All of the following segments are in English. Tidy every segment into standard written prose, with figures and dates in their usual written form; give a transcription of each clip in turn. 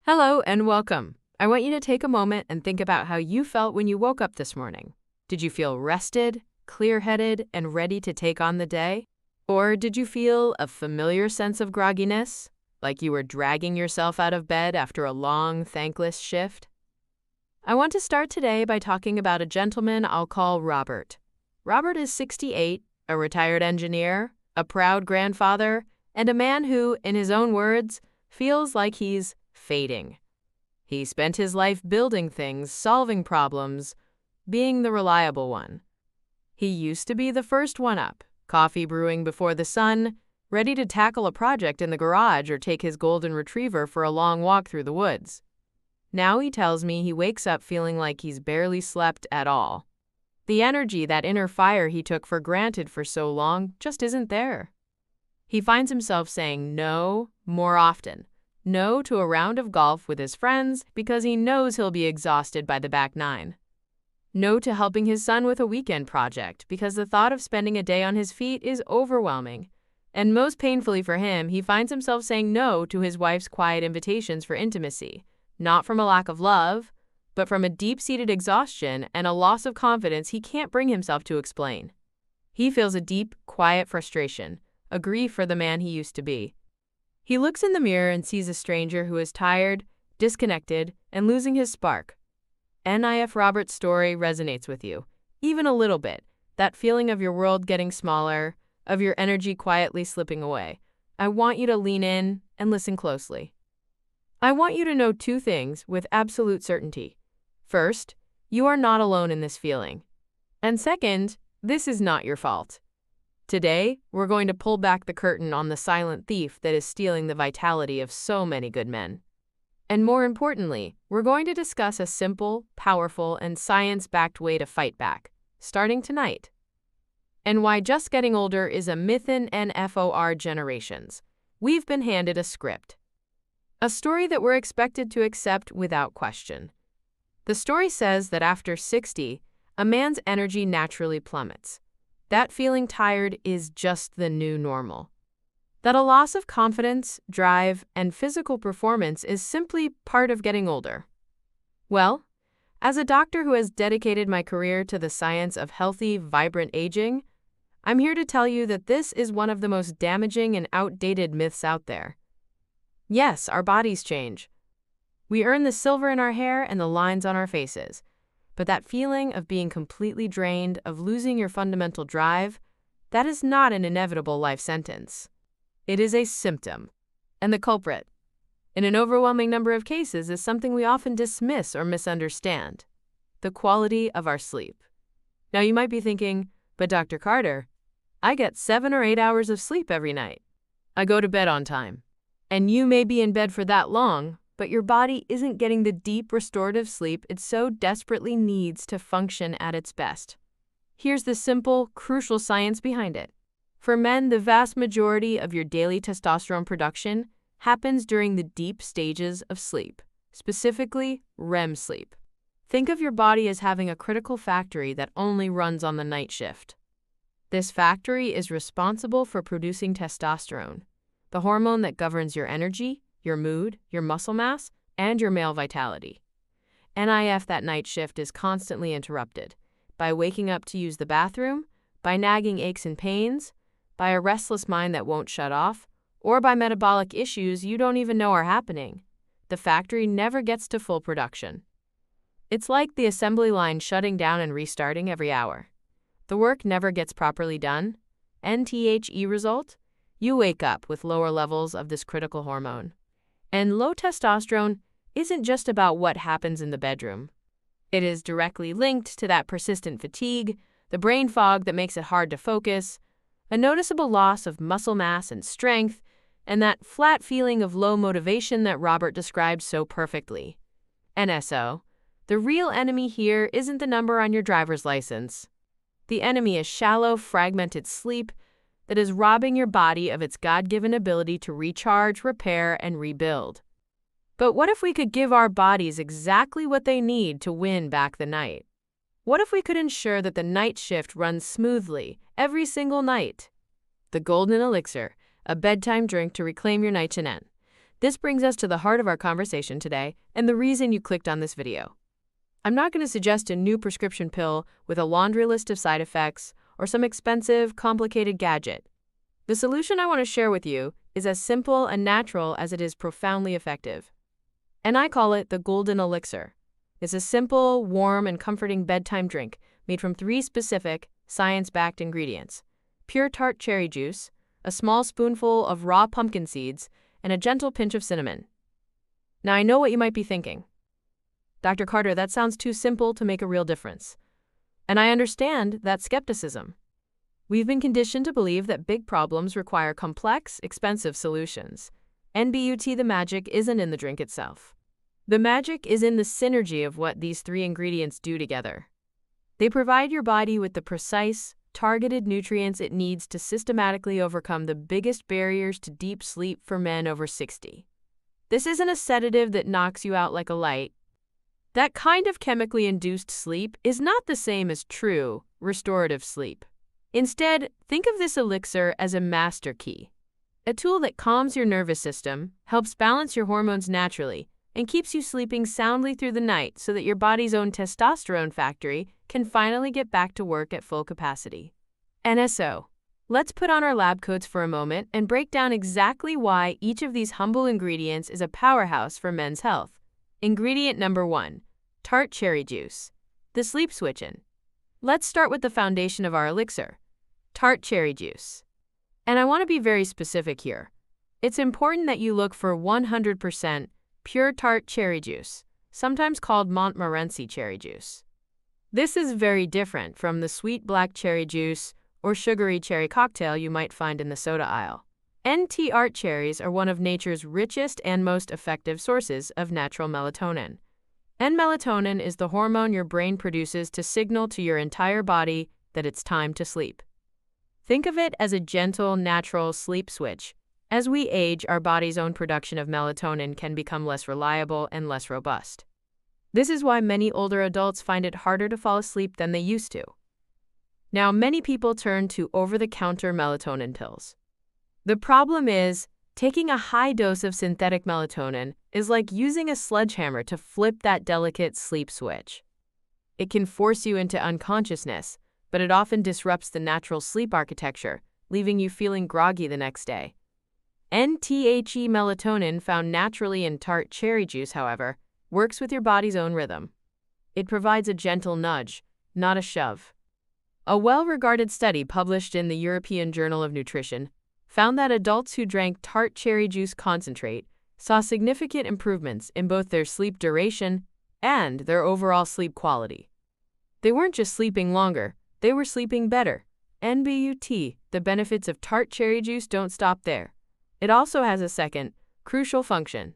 Hello and welcome. I want you to take a moment and think about how you felt when you woke up this morning. Did you feel rested, clear-headed, and ready to take on the day? Or did you feel a familiar sense of grogginess, like you were dragging yourself out of bed after a long, thankless shift? I want to start today by talking about a gentleman I'll call Robert. Robert is 68, a retired engineer, a proud grandfather, and a man who, in his own words, feels like he's fading. He spent his life building things, solving problems, being the reliable one. He used to be the first one up, coffee brewing before the sun, ready to tackle a project in the garage or take his golden retriever for a long walk through the woods. Now he tells me he wakes up feeling like he's barely slept at all. The energy, that inner fire he took for granted for so long, just isn't there. He finds himself saying no more often. No to a round of golf with his friends because he knows he'll be exhausted by the back nine. No to helping his son with a weekend project because the thought of spending a day on his feet is overwhelming. And most painfully for him, he finds himself saying no to his wife's quiet invitations for intimacy, not from a lack of love, but from a deep-seated exhaustion and a loss of confidence he can't bring himself to explain. He feels a deep, quiet frustration, a grief for the man he used to be. He looks in the mirror and sees a stranger who is tired, disconnected, and losing his spark. NIF Robert's story resonates with you, even a little bit, that feeling of your world getting smaller, of your energy quietly slipping away. I want you to lean in and listen closely. I want you to know two things with absolute certainty. First, you are not alone in this feeling. And second, this is not your fault. Today, we're going to pull back the curtain on the silent thief that is stealing the vitality of so many good men. And more importantly, we're going to discuss a simple, powerful, and science-backed way to fight back, starting tonight. And why just getting older is a myth in NFOR generations. We've been handed a script. A story that we're expected to accept without question. The story says that after 60, a man's energy naturally plummets. That feeling tired is just the new normal. That a loss of confidence, drive, and physical performance is simply part of getting older. Well, as a doctor who has dedicated my career to the science of healthy, vibrant aging, I'm here to tell you that this is one of the most damaging and outdated myths out there. Yes, our bodies change. We earn the silver in our hair and the lines on our faces. But that feeling of being completely drained, of losing your fundamental drive, that is not an inevitable life sentence. It is a symptom. And the culprit, in an overwhelming number of cases, is something we often dismiss or misunderstand: the quality of our sleep. Now you might be thinking, but Dr. Carter, I get 7 or 8 hours of sleep every night. I go to bed on time. And you may be in bed for that long, but your body isn't getting the deep restorative sleep it so desperately needs to function at its best. Here's the simple, crucial science behind it. For men, the vast majority of your daily testosterone production happens during the deep stages of sleep, specifically REM sleep. Think of your body as having a critical factory that only runs on the night shift. This factory is responsible for producing testosterone, the hormone that governs your energy, your mood, your muscle mass, and your male vitality. NIF, that night shift, is constantly interrupted by waking up to use the bathroom, by nagging aches and pains, by a restless mind that won't shut off, or by metabolic issues you don't even know are happening. The factory never gets to full production. It's like the assembly line shutting down and restarting every hour. The work never gets properly done. NTHE result? You wake up with lower levels of this critical hormone. And low testosterone isn't just about what happens in the bedroom. It is directly linked to that persistent fatigue, the brain fog that makes it hard to focus, a noticeable loss of muscle mass and strength, and that flat feeling of low motivation that Robert described so perfectly. NSO, the real enemy here isn't the number on your driver's license. The enemy is shallow, fragmented sleep that is robbing your body of its God-given ability to recharge, repair, and rebuild. But what if we could give our bodies exactly what they need to win back the night? What if we could ensure that the night shift runs smoothly every single night? The Golden Elixir, a bedtime drink to reclaim your nitrogen. This brings us to the heart of our conversation today and the reason you clicked on this video. I'm not going to suggest a new prescription pill with a laundry list of side effects or some expensive, complicated gadget. The solution I want to share with you is as simple and natural as it is profoundly effective. And I call it the Golden Elixir. It's a simple, warm, and comforting bedtime drink made from 3 specific, science-backed ingredients: pure tart cherry juice, a small spoonful of raw pumpkin seeds, and a gentle pinch of cinnamon. Now, I know what you might be thinking. Dr. Carter, that sounds too simple to make a real difference. And I understand that skepticism. We've been conditioned to believe that big problems require complex, expensive solutions. But the magic isn't in the drink itself. The magic is in the synergy of what these 3 ingredients do together. They provide your body with the precise, targeted nutrients it needs to systematically overcome the biggest barriers to deep sleep for men over 60. This isn't a sedative that knocks you out like a light. That kind of chemically induced sleep is not the same as true, restorative sleep. Instead, think of this elixir as a master key, a tool that calms your nervous system, helps balance your hormones naturally, and keeps you sleeping soundly through the night so that your body's own testosterone factory can finally get back to work at full capacity. NSO. Let's put on our lab coats for a moment and break down exactly why each of these humble ingredients is a powerhouse for men's health. Ingredient number 1, tart cherry juice, the sleep switch-in. Let's start with the foundation of our elixir, tart cherry juice. And I want to be very specific here. It's important that you look for 100% pure tart cherry juice, sometimes called Montmorency cherry juice. This is very different from the sweet black cherry juice or sugary cherry cocktail you might find in the soda aisle. Tart cherries are one of nature's richest and most effective sources of natural melatonin. And melatonin is the hormone your brain produces to signal to your entire body that it's time to sleep. Think of it as a gentle, natural sleep switch. As we age, our body's own production of melatonin can become less reliable and less robust. This is why many older adults find it harder to fall asleep than they used to. Now, many people turn to over-the-counter melatonin pills. The problem is, taking a high dose of synthetic melatonin is like using a sledgehammer to flip that delicate sleep switch. It can force you into unconsciousness, but it often disrupts the natural sleep architecture, leaving you feeling groggy the next day. NTHE melatonin found naturally in tart cherry juice, however, works with your body's own rhythm. It provides a gentle nudge, not a shove. A well-regarded study published in the European Journal of Nutrition found that adults who drank tart cherry juice concentrate saw significant improvements in both their sleep duration and their overall sleep quality. They weren't just sleeping longer, they were sleeping better. The benefits of tart cherry juice don't stop there. It also has a second, crucial function.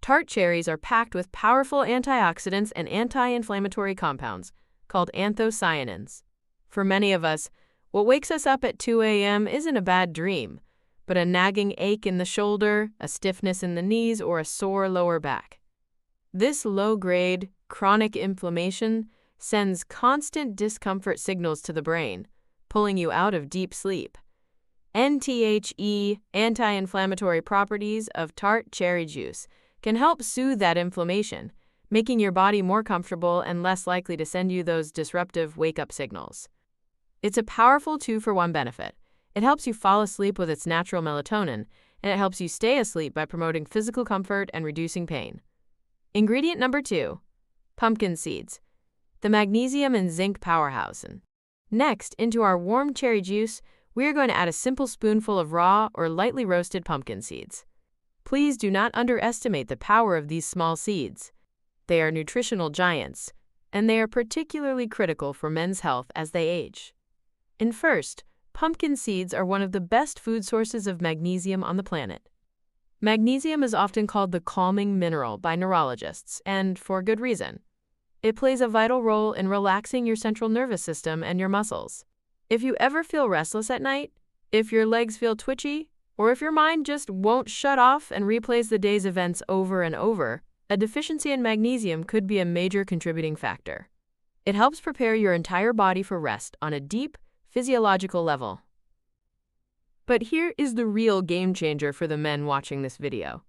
Tart cherries are packed with powerful antioxidants and anti-inflammatory compounds called anthocyanins. For many of us, what wakes us up at 2 a.m. isn't a bad dream, but a nagging ache in the shoulder, a stiffness in the knees, or a sore lower back. This low-grade, chronic inflammation sends constant discomfort signals to the brain, pulling you out of deep sleep. NTHE, anti-inflammatory properties of tart cherry juice, can help soothe that inflammation, making your body more comfortable and less likely to send you those disruptive wake-up signals. It's a powerful 2-for-1 benefit. It helps you fall asleep with its natural melatonin, and it helps you stay asleep by promoting physical comfort and reducing pain. Ingredient number 2, pumpkin seeds, the magnesium and zinc powerhouse. Next, into our warm cherry juice, we are going to add a simple spoonful of raw or lightly roasted pumpkin seeds. Please do not underestimate the power of these small seeds. They are nutritional giants, and they are particularly critical for men's health as they age. And first, pumpkin seeds are one of the best food sources of magnesium on the planet. Magnesium is often called the calming mineral by neurologists, and for good reason. It plays a vital role in relaxing your central nervous system and your muscles. If you ever feel restless at night, if your legs feel twitchy, or if your mind just won't shut off and replays the day's events over and over, a deficiency in magnesium could be a major contributing factor. It helps prepare your entire body for rest on a deep, physiological level. But here is the real game changer for the men watching this video.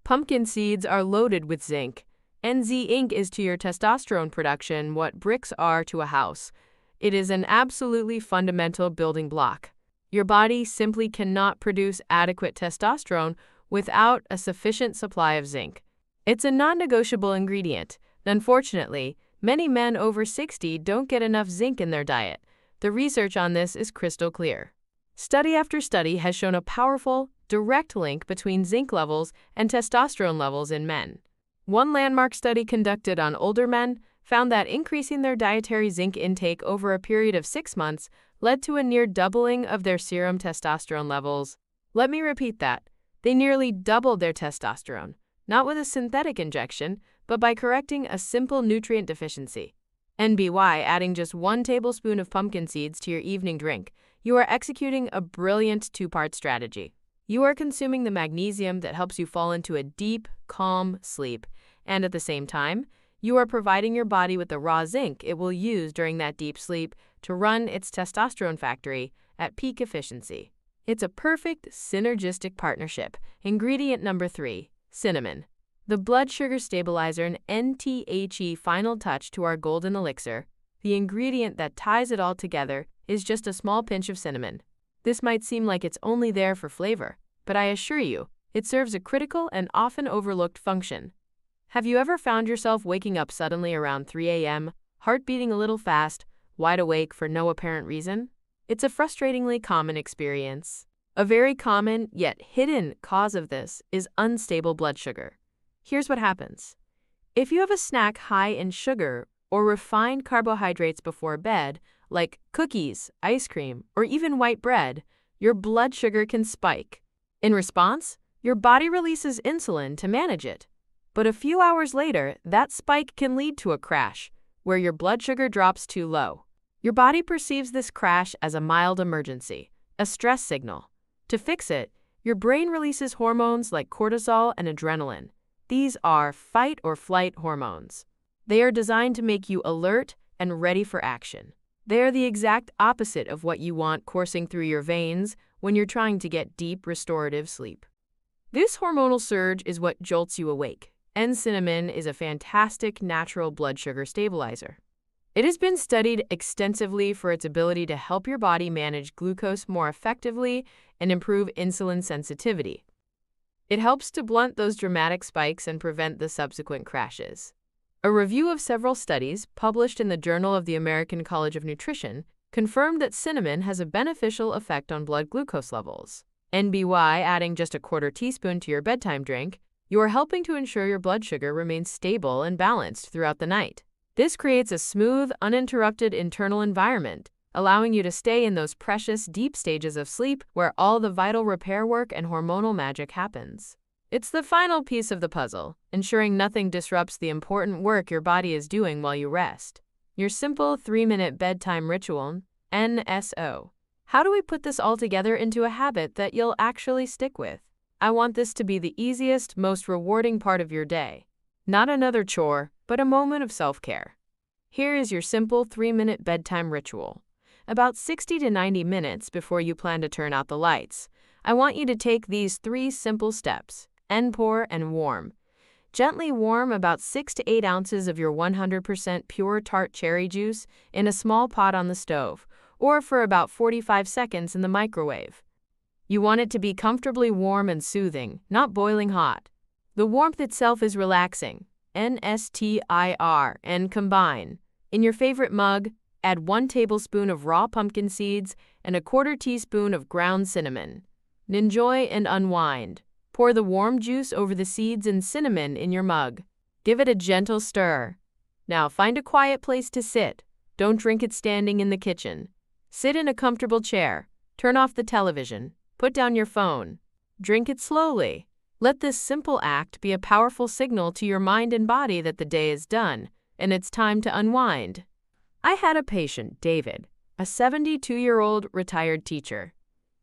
Pumpkin seeds are loaded with zinc. NZ-Inc is to your testosterone production what bricks are to a house. It is an absolutely fundamental building block. Your body simply cannot produce adequate testosterone without a sufficient supply of zinc. It's a non-negotiable ingredient. Unfortunately, many men over 60 don't get enough zinc in their diet. The research on this is crystal clear. Study after study has shown a powerful, direct link between zinc levels and testosterone levels in men. One landmark study conducted on older men found that increasing their dietary zinc intake over a period of 6 months led to a near doubling of their serum testosterone levels. Let me repeat that. They nearly doubled their testosterone, not with a synthetic injection, but by correcting a simple nutrient deficiency. NBY, adding just 1 tablespoon of pumpkin seeds to your evening drink, you are executing a brilliant 2-part strategy. You are consuming the magnesium that helps you fall into a deep, calm sleep, and at the same time, you are providing your body with the raw zinc it will use during that deep sleep to run its testosterone factory at peak efficiency. It's a perfect synergistic partnership. Ingredient number 3, cinnamon. The blood sugar stabilizer and NTHE final touch to our golden elixir. The ingredient that ties it all together is just a small pinch of cinnamon. This might seem like it's only there for flavor, but I assure you, it serves a critical and often overlooked function. Have you ever found yourself waking up suddenly around 3 a.m., heart beating a little fast, wide awake for no apparent reason? It's a frustratingly common experience. A very common, yet hidden, cause of this is unstable blood sugar. Here's what happens. If you have a snack high in sugar or refined carbohydrates before bed, like cookies, ice cream, or even white bread, your blood sugar can spike. In response, your body releases insulin to manage it. But a few hours later, that spike can lead to a crash, where your blood sugar drops too low. Your body perceives this crash as a mild emergency, a stress signal. To fix it, your brain releases hormones like cortisol and adrenaline. These are fight or flight hormones. They are designed to make you alert and ready for action. They are the exact opposite of what you want coursing through your veins when you're trying to get deep restorative sleep. This hormonal surge is what jolts you awake, and cinnamon is a fantastic natural blood sugar stabilizer. It has been studied extensively for its ability to help your body manage glucose more effectively and improve insulin sensitivity. It helps to blunt those dramatic spikes and prevent the subsequent crashes. A review of several studies published in the Journal of the American College of Nutrition confirmed that cinnamon has a beneficial effect on blood glucose levels. NBY, adding just a 1/4 teaspoon to your bedtime drink, you are helping to ensure your blood sugar remains stable and balanced throughout the night. This creates a smooth, uninterrupted internal environment, allowing you to stay in those precious, deep stages of sleep where all the vital repair work and hormonal magic happens. It's the final piece of the puzzle, ensuring nothing disrupts the important work your body is doing while you rest. Your simple 3-minute bedtime ritual, NSO. How do we put this all together into a habit that you'll actually stick with? I want this to be the easiest, most rewarding part of your day. Not another chore, but a moment of self-care. Here is your simple 3-minute bedtime ritual. About 60 to 90 minutes before you plan to turn out the lights, I want you to take these 3 simple steps. Pour and warm. Gently warm about 6 to 8 ounces of your 100% pure tart cherry juice in a small pot on the stove, or for about 45 seconds in the microwave. You want it to be comfortably warm and soothing, not boiling hot. The warmth itself is relaxing. NSTIR and combine. In your favorite mug, add 1 tablespoon of raw pumpkin seeds and a 1/4 teaspoon of ground cinnamon. Enjoy and unwind. Pour the warm juice over the seeds and cinnamon in your mug. Give it a gentle stir. Now find a quiet place to sit. Don't drink it standing in the kitchen. Sit in a comfortable chair. Turn off the television. Put down your phone. Drink it slowly. Let this simple act be a powerful signal to your mind and body that the day is done, and it's time to unwind. I had a patient, David, a 72-year-old retired teacher.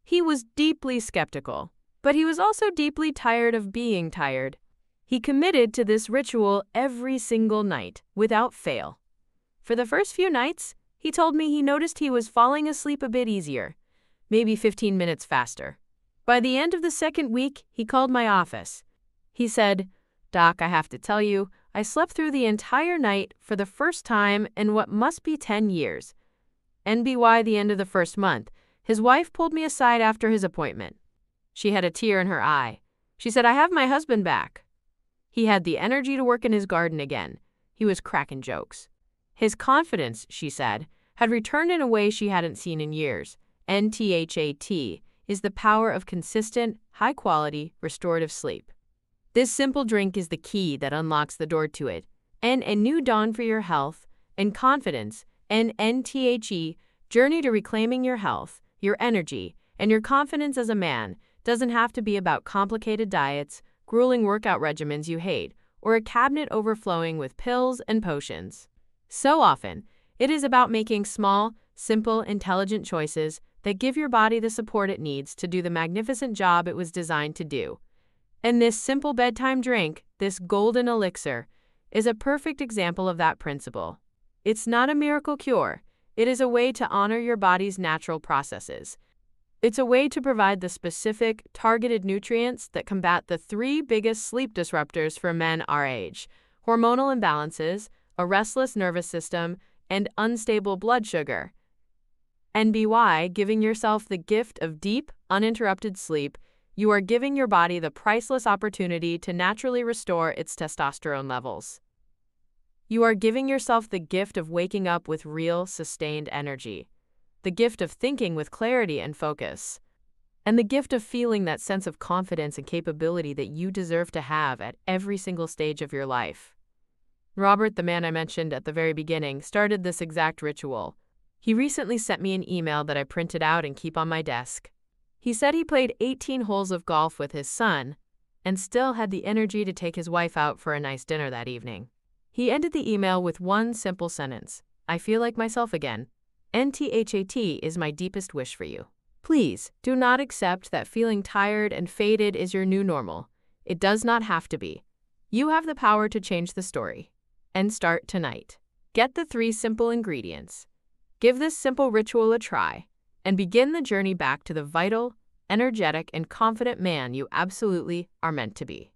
He was deeply skeptical, but he was also deeply tired of being tired. He committed to this ritual every single night, without fail. For the first few nights, he told me he noticed he was falling asleep a bit easier, maybe 15 minutes faster. By the end of the second week, he called my office. He said, "Doc, I have to tell you, I slept through the entire night for the first time in what must be 10 years. NBY the end of the first month, his wife pulled me aside after his appointment. She had a tear in her eye. She said, 'I have my husband back.' He had the energy to work in his garden again. He was cracking jokes. His confidence," she said, "had returned in a way she hadn't seen in years. NTHAT is the power of consistent, high-quality, restorative sleep. This simple drink is the key that unlocks the door to it, and a new dawn for your health and confidence. And NTHE, journey to reclaiming your health, your energy, and your confidence as a man doesn't have to be about complicated diets, grueling workout regimens you hate, or a cabinet overflowing with pills and potions. So often, it is about making small, simple, intelligent choices that give your body the support it needs to do the magnificent job it was designed to do. And this simple bedtime drink, this golden elixir, is a perfect example of that principle. It's not a miracle cure. It is a way to honor your body's natural processes. It's a way to provide the specific, targeted nutrients that combat the 3 biggest sleep disruptors for men our age: hormonal imbalances, a restless nervous system, and unstable blood sugar. NBY, giving yourself the gift of deep, uninterrupted sleep, you are giving your body the priceless opportunity to naturally restore its testosterone levels. You are giving yourself the gift of waking up with real, sustained energy, the gift of thinking with clarity and focus, and the gift of feeling that sense of confidence and capability that you deserve to have at every single stage of your life. Robert, the man I mentioned at the very beginning, started this exact ritual. He recently sent me an email that I printed out and keep on my desk. He said he played 18 holes of golf with his son and still had the energy to take his wife out for a nice dinner that evening. He ended the email with one simple sentence: "I feel like myself again. NTHAT is my deepest wish for you." Please do not accept that feeling tired and faded is your new normal. It does not have to be. You have the power to change the story. And start tonight. Get the 3 simple ingredients. Give this simple ritual a try, and begin the journey back to the vital, energetic, and confident man you absolutely are meant to be.